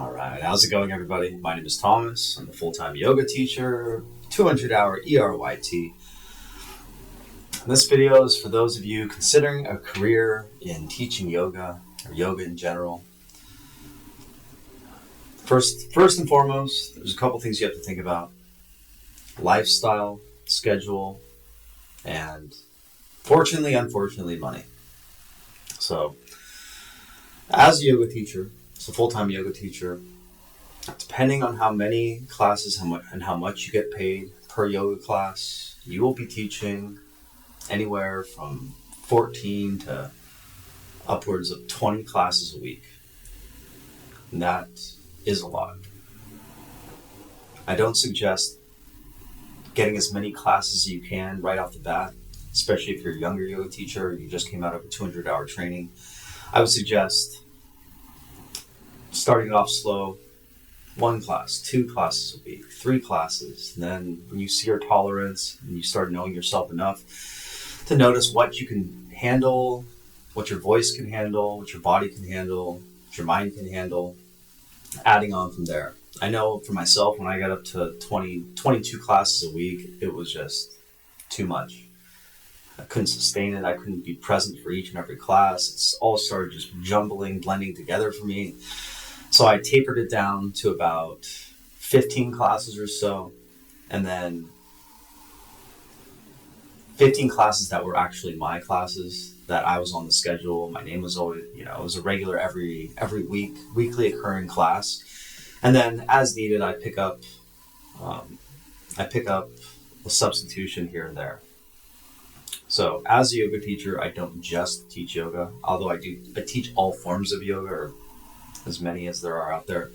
All right, how's it going, everybody? My name is Thomas. I'm a full-time yoga teacher, 200-hour ERYT. This video is for those of you considering a career in teaching yoga or yoga in general. First and foremost, there's a couple things you have to think about: lifestyle, schedule, and unfortunately, money. So, as a yoga teacher, as a full-time yoga teacher, depending on how many classes and how much you get paid per yoga class, you will be teaching anywhere from 14 to upwards of 20 classes a week. And that is a lot. I don't suggest getting as many classes as you can right off the bat, especially if you're a younger yoga teacher or you just came out of a 200-hour training. I would suggest starting it off slow, 1 class, 2 classes a week, 3 classes. And then when you see your tolerance and you start knowing yourself enough to notice what you can handle, what your voice can handle, what your body can handle, what your mind can handle, adding on from there. I know for myself, when I got up to 22 classes a week, it was just too much. I couldn't sustain it. I couldn't be present for each and every class. It's all started just blending together for me. So I tapered it down to about 15 classes or so, and then 15 classes that were actually my classes, that I was on the schedule. My name was always, it was a regular every week, weekly occurring class. And then as needed, I pick up a substitution here and there. So as a yoga teacher, I don't just teach yoga, although I teach all forms of yoga, or as many as there are out there.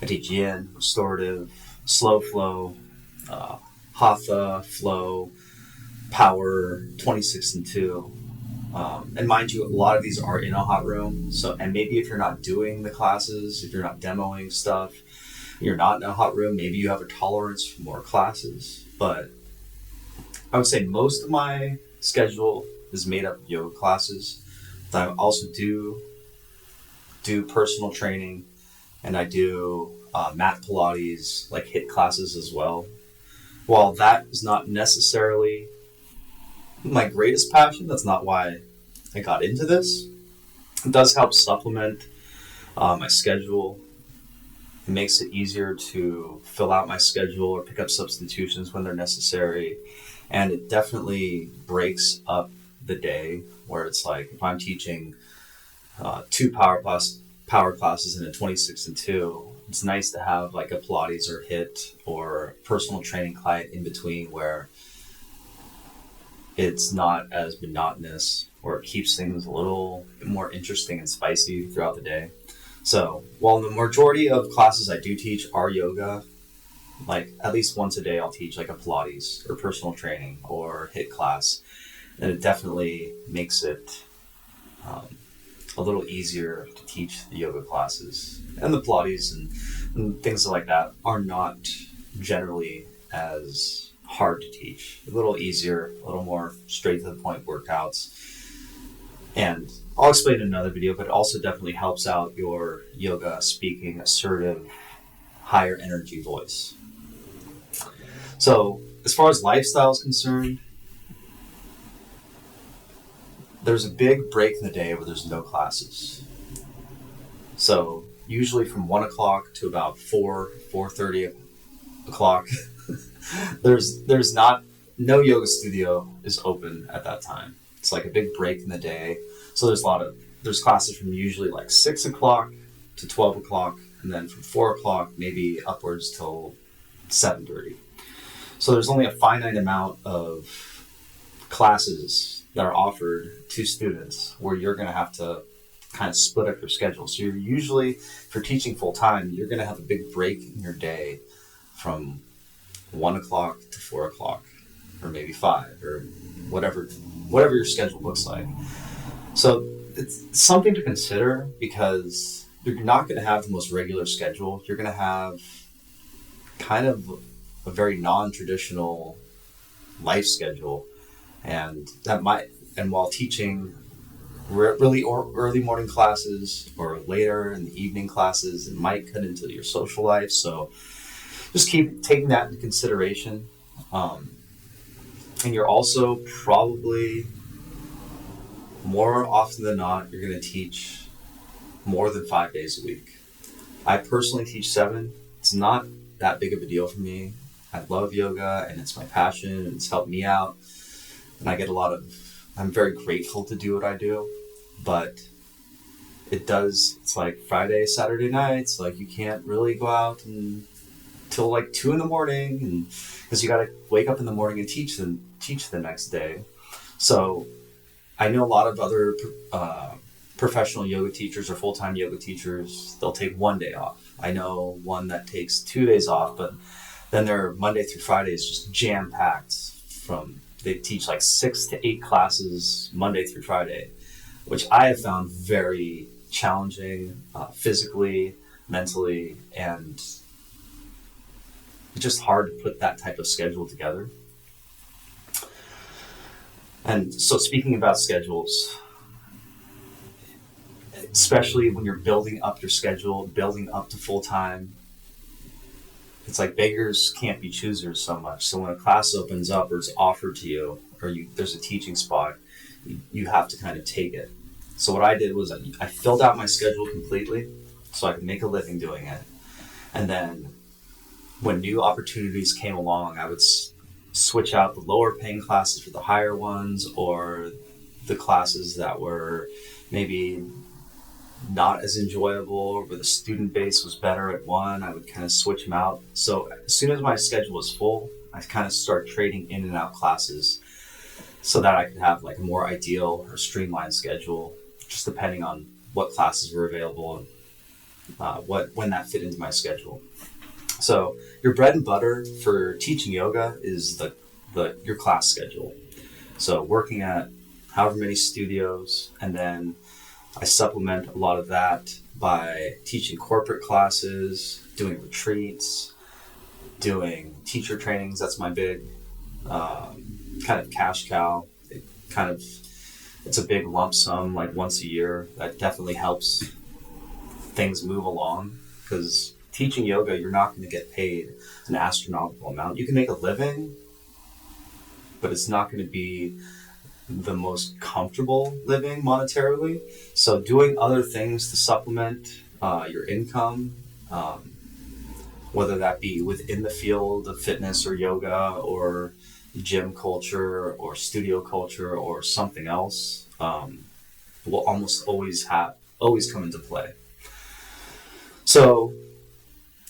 I teach yin, restorative, slow flow, hatha, flow, power, 26 and 2. And mind you, a lot of these are in a hot room. So, and maybe if you're not doing the classes, if you're not demoing stuff, you're not in a hot room, maybe you have a tolerance for more classes. But I would say most of my schedule is made up of yoga classes. But I also do personal training, and I do mat Pilates, like HIIT classes as well. While that is not necessarily my greatest passion, that's not why I got into this. It does help supplement my schedule. It makes it easier to fill out my schedule or pick up substitutions when they're necessary. And it definitely breaks up the day, where it's like if I'm teaching 2 power classes in a 26 and 2, it's nice to have like a Pilates or HIIT or personal training client in between, where it's not as monotonous, or it keeps things a little more interesting and spicy throughout the day. So while the majority of classes I do teach are yoga, like at least once a day I'll teach like a Pilates or personal training or HIIT class, and it definitely makes it a little easier to teach the yoga classes. And the Pilates and things like that are not generally as hard to teach. A little easier, a little more straight to the point workouts. And I'll explain in another video, but it also definitely helps out your yoga speaking, assertive, higher energy voice. So as far as lifestyle is concerned, there's a big break in the day where there's no classes. So usually from 1 o'clock to about 4:30 o'clock, no yoga studio is open at that time. It's like a big break in the day. So there's classes from usually like 6 o'clock to 12 o'clock, and then from 4 o'clock, maybe upwards till 7:30. So there's only a finite amount of classes that are offered to students where you're going to have to kind of split up your schedule. So you're usually, if you're teaching full time, you're going to have a big break in your day from 1 o'clock to 4 o'clock, or maybe 5, or whatever your schedule looks like. So it's something to consider, because you're not going to have the most regular schedule. You're going to have kind of a very non-traditional life schedule, and while teaching really early morning classes or later in the evening classes. It might cut into your social life. So just keep taking that into consideration. And you're also probably, more often than not, you're going to teach more than 5 days a week. I personally teach 7. It's not that big of a deal for me. I love yoga and it's my passion and it's helped me out. And I'm very grateful to do what I do, but it's like Friday, Saturday nights, like you can't really go out until like 2 a.m, and because you got to wake up in the morning and teach the next day. So I know a lot of other professional yoga teachers or full-time yoga teachers, they'll take 1 day off. I know one that takes 2 days off, but then their Monday through Friday is just jam-packed. They teach like 6 to 8 classes Monday through Friday, which I have found very challenging physically, mentally, and it's just hard to put that type of schedule together. And so speaking about schedules, especially when you're building up your schedule, building up to full-time, it's like beggars can't be choosers so much. So when a class opens up or is offered to you, or there's a teaching spot, you have to kind of take it. So what I did was I filled out my schedule completely so I could make a living doing it. And then when new opportunities came along, I would switch out the lower paying classes for the higher ones, or the classes that were maybe not as enjoyable, or where the student base was better at one, I would kind of switch them out. So as soon as my schedule was full, I kind of start trading in and out classes so that I could have like a more ideal or streamlined schedule, just depending on what classes were available and when that fit into my schedule. So your bread and butter for teaching yoga is your class schedule. So working at however many studios, and then I supplement a lot of that by teaching corporate classes, doing retreats, doing teacher trainings. That's my big kind of cash cow. It's a big lump sum, like once a year. That definitely helps things move along, because teaching yoga, you're not going to get paid an astronomical amount. You can make a living, but it's not going to be the most comfortable living monetarily. So doing other things to supplement your income, whether that be within the field of fitness or yoga or gym culture or studio culture or something else, will almost always come into play. So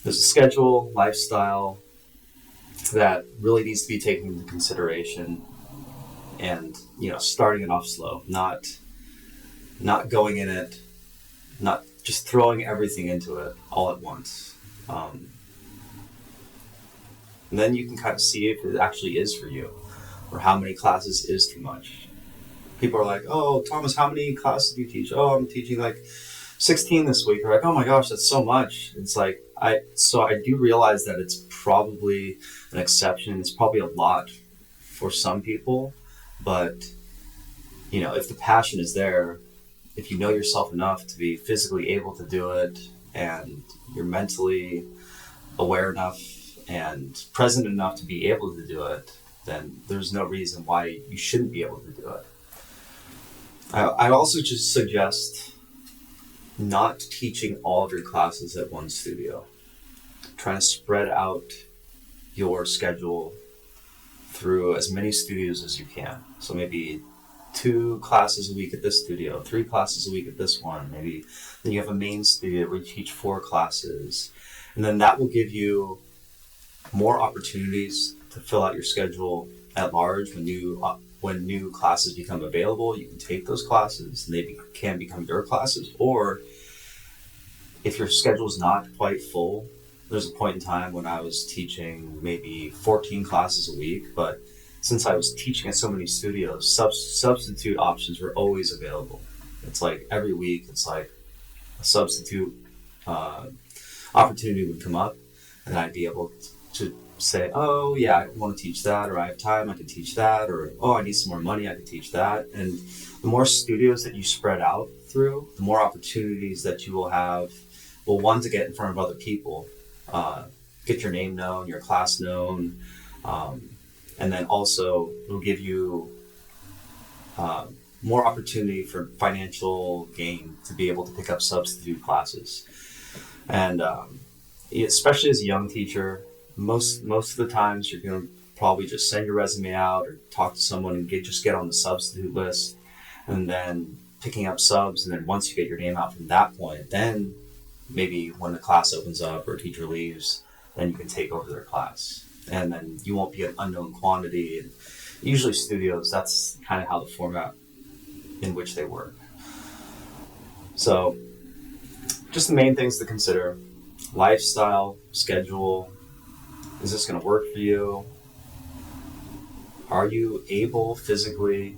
there's a schedule, lifestyle that really needs to be taken into consideration, and starting it off slow, not going in it, not just throwing everything into it all at once. And then you can kind of see if it actually is for you, or how many classes is too much. People are like, "Oh, Thomas, how many classes do you teach?" "Oh, I'm teaching like 16 this week." They're like, "Oh my gosh, that's so much." It's like, I do realize that it's probably an exception. It's probably a lot for some people, but if the passion is there, if you know yourself enough to be physically able to do it, and you're mentally aware enough and present enough to be able to do it, then there's no reason why you shouldn't be able to do it. I also just suggest not teaching all of your classes at one studio. Trying to spread out your schedule through as many studios as you can. So maybe 2 classes a week at this studio, 3 classes a week at this one. Maybe then you have a main studio where you teach 4 classes. And then that will give you more opportunities to fill out your schedule at large. When new classes become available, you can take those classes and they can become your classes. Or if your schedule is not quite full, there's a point in time when I was teaching maybe 14 classes a week, but since I was teaching at so many studios, substitute options were always available. It's like every week, it's like a substitute opportunity would come up, and I'd be able to say, oh yeah, I want to teach that, or I have time, I can teach that, or oh, I need some more money, I can teach that. And the more studios that you spread out through, the more opportunities that you will have. Well, one, to get in front of other people, get your name known, your class known, and then also it'll give you more opportunity for financial gain to be able to pick up substitute classes. And especially as a young teacher, most of the times you're going to probably just send your resume out or talk to someone and just get on the substitute list, and then picking up subs. And then once you get your name out from that point, then maybe when the class opens up or a teacher leaves, then you can take over their class, and then you won't be an unknown quantity. And usually studios, that's kind of how the format in which they work. So just the main things to consider: lifestyle, schedule. Is this going to work for you? Are you able physically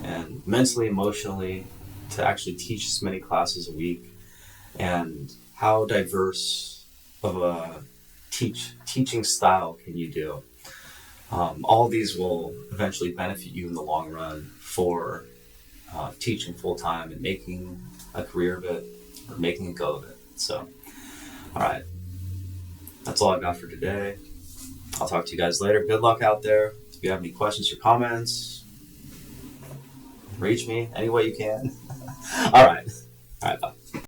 and mentally, emotionally to actually teach as many classes a week? And how diverse of a teaching style can you do? All these will eventually benefit you in the long run for teaching full-time and making a career of it, or making a go of it. So, all right. That's all I've got for today. I'll talk to you guys later. Good luck out there. If you have any questions or comments, reach me any way you can. All right. Bye.